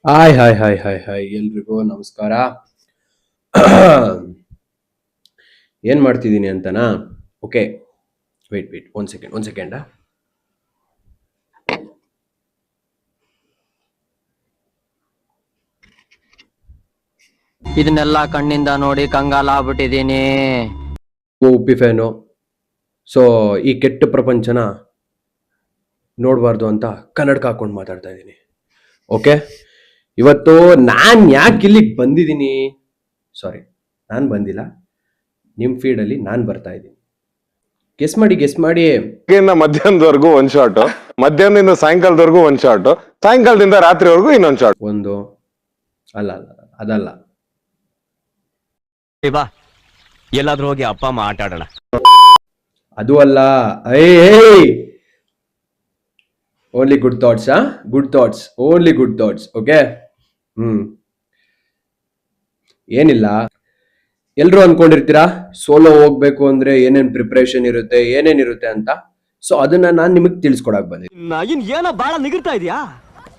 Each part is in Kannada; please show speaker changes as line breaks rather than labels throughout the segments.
Hi hi hi hi hi ಎಲ್ರಿಗೂ ನಮಸ್ಕಾರ. ಏನ್ ಮಾಡ್ತಿದ್ದೀನಿ ಅಂತನಾ? Okay, wait one second.
ಇದನ್ನೆಲ್ಲ ಕಣ್ಣಿಂದ ನೋಡಿ ಕಂಗಾಲ ಆಗ್ಬಿಟ್ಟಿದೀನಿ.
ಉಪ್ಪಿ ಫ್ಯಾನು. ಸೊ ಈ ಕೆಟ್ಟ ಪ್ರಪಂಚನ ನೋಡಬಾರ್ದು ಅಂತ ಕನ್ನಡಕ ಹಾಕೊಂಡು ಮಾತಾಡ್ತಾ ಇದ್ದೀನಿ. ಓಕೆ, ಇವತ್ತು ನಾನು ಯಾಕೆ ಇಲ್ಲಿಗೆ ಬಂದಿದ್ದೀನಿ? ಸಾರಿ, ನಾನು ಬಂದಿಲ್ಲ, ನಿಮ್ಮ ಫೀಡಲ್ಲಿ ನಾನು ಬರ್ತಾ ಇದ್ದೀನಿ. ಗೆಸ್ ಮಾಡಿ.
ಮಧ್ಯಾಹ್ನದವರೆಗೂ ಒಂದ್ ಶಾಟ್, ಮಧ್ಯಾಹ್ನದಿಂದ ಸಾಯಂಕಾಲದವರೆಗೂ ಒಂದ್ ಶಾಟ್, ಸಾಯಂಕಾಲದಿಂದ ರಾತ್ರಿವರೆಗೂ ಇನ್ನೊಂದ್ ಶಾಟ್.
ಒಂದು ಅಲ್ಲ ಅದಲ್ಲ,
ಬಾ ಎಲ್ಲಾದ್ರೂ ಹೋಗಿ ಅಪ್ಪ ಅಮ್ಮ ಆಟ ಆಡೋಣ.
ಅದು ಅಲ್ಲ. Only good thoughts, only good thoughts. Okay, ಏನಿಲ್ಲ, ಎಲ್ರು ಅನ್ಕೊಂಡಿರ್ತೀರಾ ಸೋಲೋ ಹೋಗ್ಬೇಕು ಅಂದ್ರೆ ಏನೇನ್ ಪ್ರಿಪರೇಷನ್ ಇರುತ್ತೆ ಏನೇನಿರುತ್ತೆ ಅಂತ. ಸೊ ಅದನ್ನ ನಾನು ನಿಮಗೆ ತಿಳಿಸ್ಕೊಡಕ್ ಬಂದಿದ್ದೀನಿ.
ಏನೋ ಬಾಳ ನಿಗಿರ್ತಾ ಇದೆಯಾ?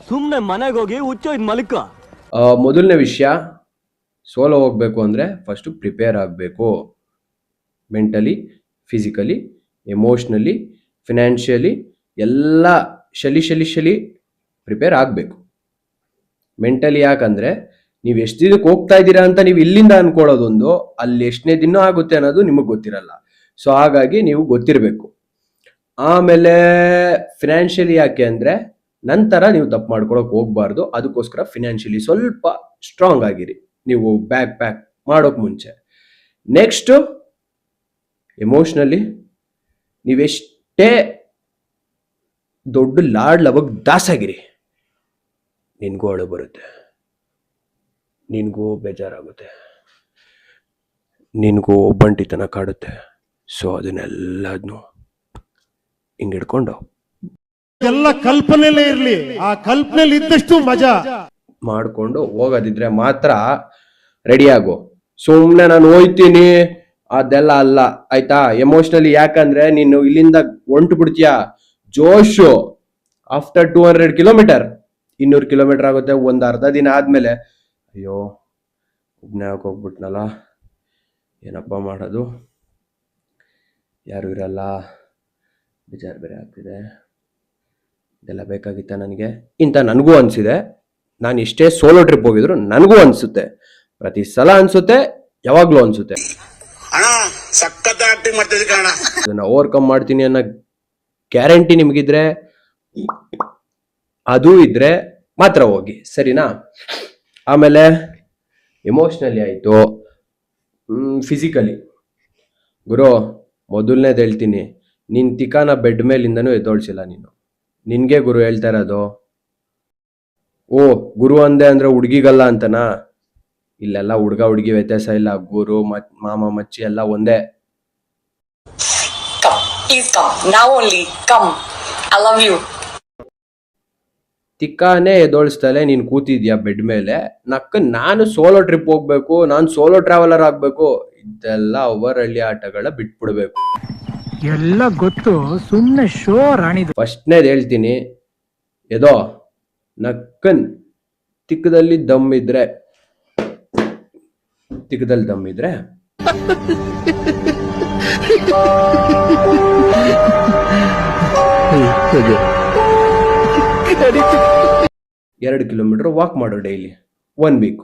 ಸುಮ್ನೆ ಮನೆಗೆ ಹೋಗಿ ಹುಚ್ಚೋಯ್ದು ಮಲ್ಕ.
ಮೊದಲನೇ ವಿಷಯ, ಸೋಲೋ ಹೋಗ್ಬೇಕು ಅಂದ್ರೆ ಫಸ್ಟ್ ಪ್ರಿಪೇರ್ ಆಗಬೇಕು. ಮೆಂಟಲಿ, ಫಿಸಿಕಲಿ, ಎಮೋಷ್ನಲಿ, ಫಿನಾನ್ಷಿಯಲಿ ಎಲ್ಲ ಶಲಿ ಪ್ರಿಪೇರ್ ಆಗಬೇಕು. ಮೆಂಟಲಿ ಯಾಕಂದ್ರೆ ನೀವು ಎಷ್ಟು ದಿನಕ್ಕೆ ಹೋಗ್ತಾ ಇದ್ದೀರಾ ಅಂತ ನೀವು ಇಲ್ಲಿಂದ ಅನ್ಕೊಳ್ಳೋದೊಂದು, ಅಲ್ಲಿ ಎಷ್ಟನೇ ದಿನ ಆಗುತ್ತೆ ಅನ್ನೋದು ನಿಮಗೆ ಗೊತ್ತಿರಲ್ಲ. ಸೊ ಹಾಗಾಗಿ ನೀವು ಗೊತ್ತಿರಬೇಕು. ಆಮೇಲೆ ಫಿನಾನ್ಷಿಯಲಿ ಯಾಕೆ ಅಂದ್ರೆ ನಂತರ ನೀವು ತಪ್ಪು ಮಾಡ್ಕೊಳಕ್ ಹೋಗ್ಬಾರ್ದು. ಅದಕ್ಕೋಸ್ಕರ ಫಿನಾನ್ಷಿಯಲಿ ಸ್ವಲ್ಪ ಸ್ಟ್ರಾಂಗ್ ಆಗಿರಿ ನೀವು ಬ್ಯಾಗ್ ಪ್ಯಾಕ್ ಮಾಡೋಕ್ ಮುಂಚೆ. ನೆಕ್ಸ್ಟ್, ಎಮೋಷ್ನಲಿ ನೀವೆಷ್ಟೇ ದೊಡ್ಡ ಲಾಡ್ ಲವಗ್ ದಾಸಾಗಿರಿ, ನಿನ್ಗೂ ಅಳು ಬರುತ್ತೆ, ನಿನ್ಗೂ ಬೇಜಾರಾಗುತ್ತೆ, ನಿನ್ಗೂ ಒಬ್ಬಂಟಿತನ ಕಾಡುತ್ತೆ. ಸೊ ಅದನ್ನೆಲ್ಲದನ್ನು ಹಿಂಗಿಡ್ಕೊಂಡು
ಎಲ್ಲ ಕಲ್ಪನೆಲೇ ಇರ್ಲಿ, ಆ ಕಲ್ಪನೆಲಿ ಇದ್ದಷ್ಟು ಮಜಾ
ಮಾಡ್ಕೊಂಡು ಹೋಗೋದಿದ್ರೆ ಮಾತ್ರ ರೆಡಿ ಆಗು. ಸುಮ್ಮನೆ ನಾನು ಹೋಯ್ತೀನಿ ಅದೆಲ್ಲ ಅಲ್ಲ, ಆಯ್ತಾ? ಎಮೋಷ್ನಲಿ ಯಾಕಂದ್ರೆ ನೀನು ಇಲ್ಲಿಂದ ಹೊಂಟು ಬಿಡ್ತೀಯ ಜೋಶು. ಆಫ್ಟರ್ 200 ಕಿಲೋಮೀಟರ್ 200 ಕಿಲೋಮೀಟರ್ ಆಗುತ್ತೆ. ಒಂದು ಅರ್ಧ ದಿನ ಆದ್ಮೇಲೆ ಅಯ್ಯೋ ಒಬ್ಬನೇ ಹೋಗ್ಬಿಟ್ನಲ್ಲ, ಏನಪ್ಪ ಮಾಡೋದು, ಯಾರು ಇರಲ್ಲ, ಬೇಜಾರು ಬೇರೆ ಆಗ್ತಿದೆ, ಇದೆಲ್ಲ ಬೇಕಾಗಿತ್ತ ನನಗೆ ಇಂತ ನನಗೂ ಅನ್ಸಿದೆ. ನಾನು ಎಷ್ಟೇ ಸೋಲೋ ಟ್ರಿಪ್ ಹೋಗಿದ್ರು ನನಗೂ ಅನ್ಸುತ್ತೆ, ಪ್ರತಿ ಸಲ ಅನ್ಸುತ್ತೆ, ಯಾವಾಗ್ಲೂ ಅನ್ಸುತ್ತೆ. ಅದನ್ನ ಓವರ್ಕಮ್ ಮಾಡ್ತೀನಿ ಅನ್ನೋ ಗ್ಯಾರಂಟಿ ನಿಮಗಿದ್ರೆ, ಅದು ಇದ್ರೆ ಮಾತ್ರ ಹೋಗಿ, ಸರಿನಾ? ಆಮೇಲೆ ಎಮೋಷ್ನಲಿ ಆಯಿತು, ಫಿಸಿಕಲಿ. ಗುರು, ಮೊದಲನೇದು ಹೇಳ್ತೀನಿ, ನಿನ್ನ ತಿಕಾನ ಬೆಡ್ ಮೇಲಿಂದನೂ ಎದ್ದೋಳ್ಸಿಲ್ಲ ನೀನು. ನಿನಗೆ ಗುರು ಹೇಳ್ತಾ ಇರೋದು. ಓ ಗುರು ಅಂದೆ ಅಂದ್ರೆ ಹುಡುಗಿಗಲ್ಲ ಅಂತನಾ? ಇಲ್ಲೆಲ್ಲ ಹುಡುಗ ಹುಡುಗಿ ವ್ಯತ್ಯಾಸ ಇಲ್ಲ, ಗುರು ಮಾಮ ಮಚ್ಚಿ ಎಲ್ಲ ಒಂದೇ. ತಿಕ್ಕಾನೇ ಎದೋಳಿಸ್ತಲೆ ನೀನು ಕೂತಿದ್ಯಾ ಬೆಡ್ ಮೇಲೆ. ನಾನು ಸೋಲೋ ಟ್ರಿಪ್ ಹೋಗ್ಬೇಕು, ನಾನು ಸೋಲೋ ಟ್ರಾವೆಲರ್ ಆಗ್ಬೇಕು, ಇದೆಲ್ಲ ಅವರಳ್ಳಿ ಆಟಗಳ ಬಿಟ್ಬಿಡ್ಬೇಕು.
ಎಲ್ಲ ಗೊತ್ತು, ಸುಮ್ಮನೆ ಶೋ ರಾಣಿದು.
ಫಸ್ಟ್ನೇದು ಹೇಳ್ತೀನಿ, ಎದೋ ನಕ್ಕನ್ ತಿಕ್ಕದಲ್ಲಿ ದಮ್ಮಿದ್ರೆ ಎರಡು ಕಿಲೋಮೀಟರ್ ವಾಕ್ ಮಾಡೋ ಡೈಲಿ 1 ವೀಕ್.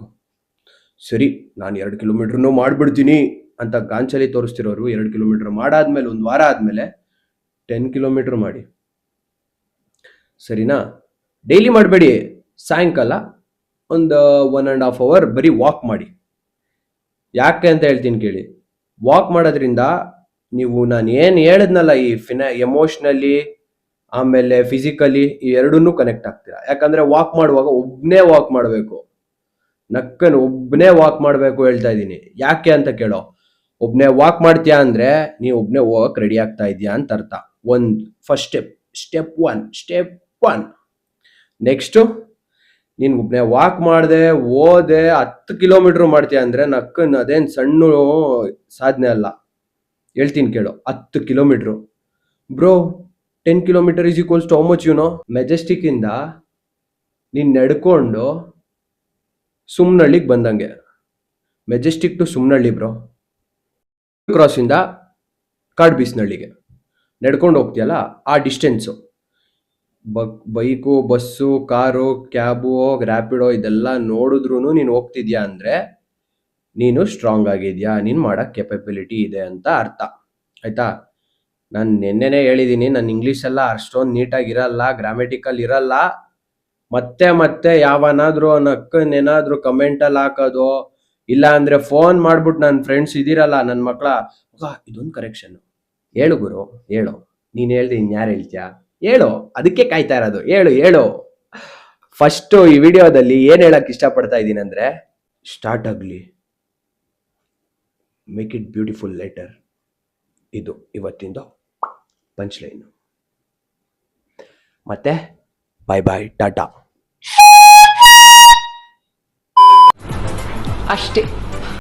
ಸರಿ, ನಾನು 2 ಕಿಲೋಮೀಟರ್ನೂ ಮಾಡ್ಬಿಡ್ತೀನಿ ಅಂತ ಗಾಂಚಲಿ ತೋರಿಸ್ತಿರೋರು 2 ಕಿಲೋಮೀಟರ್ ಮಾಡಾದ್ಮೇಲೆ 1 ವಾರ ಆದ್ಮೇಲೆ 10 ಕಿಲೋಮೀಟರ್ ಮಾಡಿ, ಸರಿನಾ? ಡೈಲಿ ಮಾಡಬೇಡಿ, ಸಾಯಂಕಾಲ ಒಂದು 1.5 ಅವರ್ ಬರೀ ವಾಕ್ ಮಾಡಿ. ಯಾಕೆ ಅಂತ ಹೇಳ್ತೀನಿ ಕೇಳಿ. ವಾಕ್ ಮಾಡೋದ್ರಿಂದ ನೀವು ನಾನು ಏನು ಹೇಳಿದ್ನಲ್ಲ, ಈ ಎಮೋಷ್ನಲಿ ಆಮೇಲೆ ಫಿಸಿಕಲಿ ಈ ಎರಡನ್ನೂ ಕನೆಕ್ಟ್ ಆಗ್ತೀರಾ. ಯಾಕಂದ್ರೆ ವಾಕ್ ಮಾಡುವಾಗ ಒಬ್ಬನೇ ವಾಕ್ ಮಾಡಬೇಕು, ಒಬ್ಬನೇ ವಾಕ್ ಮಾಡಬೇಕು ಹೇಳ್ತಾ ಇದ್ದೀನಿ. ಯಾಕೆ ಅಂತ ಕೇಳೋ, ಒಬ್ಬನೇ ವಾಕ್ ಮಾಡ್ತೀಯಾ ಅಂದ್ರೆ ನೀವು ಒಬ್ಬನೇ ಹೋಗಕ್ ರೆಡಿ ಆಗ್ತಾ ಇದೆಯಾ ಅಂತ ಅರ್ಥ. First step one. ನೆಕ್ಸ್ಟು, ನೀನು ಒಬ್ಬನೇ ವಾಕ್ ಮಾಡಿದೆ ಓದೆ 10 ಕಿಲೋಮೀಟರ್ ಮಾಡ್ತೀಯ ಅಂದ್ರೆ ಅದೇನು ಸಣ್ಣ ಸಾಧನೆ ಅಲ್ಲ. ಹೇಳ್ತೀನಿ ಕೇಳು, 10 kilometre bro. 10 kilometre is equals to how much Majestic ಇಂದ ನೀನ್ ನಡ್ಕೊಂಡು ಸುಮ್ನಹಳ್ಳಿಗೆ ಬಂದಂಗೆ, ಮೆಜೆಸ್ಟಿಕ್ ಟು ಸುಮ್ನಹಳ್ಳಿ ಬ್ರೋ, ಕ್ರಾಸಿಂದ ಕಾಡ್ಬೀಸ್ನಹಳ್ಳಿಗೆ ನಡ್ಕೊಂಡು ಹೋಗ್ತೀಯಲ್ಲ ಆ distance. Bike, bus, car, cab, Rapido ಇದೆಲ್ಲ ನೋಡಿದ್ರೂ ನೀನು ಹೋಗ್ತಿದ್ಯಾ ಅಂದರೆ ನೀನು ಸ್ಟ್ರಾಂಗ್ ಆಗಿದೆಯಾ, ನೀನು ಮಾಡೋಕ್ಕೆ ಕೆಪಬಿಲಿಟಿ ಇದೆ ಅಂತ ಅರ್ಥ. ಆಯಿತಾ? ನಾನು ನೆನ್ನೆನೇ ಹೇಳಿದ್ದೀನಿ, ನನ್ನ ಇಂಗ್ಲೀಷೆಲ್ಲ ಅಷ್ಟೊಂದು ನೀಟಾಗಿರಲ್ಲ, ಗ್ರಾಮೆಟಿಕಲ್ ಇರಲ್ಲ. ಮತ್ತೆ ಯಾವನಾದರೂ ನಕ್ಕನ್ನೇನಾದರೂ ಕಮೆಂಟಲ್ಲಿ ಹಾಕೋದು, ಇಲ್ಲ ಅಂದರೆ ಫೋನ್ ಮಾಡ್ಬಿಟ್ಟು ನನ್ನ ಫ್ರೆಂಡ್ಸ್ ಇದ್ದೀರಲ್ಲ ನನ್ನ ಮಕ್ಕಳ, ಇದೊಂದು ಕರೆಕ್ಷನ್ನು ಹೇಳು ಗುರು, ಹೇಳು. ನೀನು ಹೇಳ್ದೆ ಇನ್ಯಾರು ಹೇಳ್ತೀಯಾ? ಹೇಳು, ಅದಕ್ಕೆ ಕಾಯ್ತಾ ಇರೋದು. ಹೇಳು. ಫಸ್ಟು ಈ ವಿಡಿಯೋದಲ್ಲಿ ಏನು ಹೇಳಕ್ಕೆ ಇಷ್ಟಪಡ್ತಾ ಇದ್ದೀನಿ ಅಂದರೆ, ಸ್ಟಾರ್ಟ್ ಆಗಲಿ, ಮೇಕ್ ಇಟ್ ಬ್ಯೂಟಿಫುಲ್ ಲೇಟರ್. ಇದು ಇವತ್ತಿಂದ ಪಂಚ್ ಲೈನು. ಮತ್ತೆ ಬಾಯ್ ಟಾಟಾ.
ಅಷ್ಟೇ.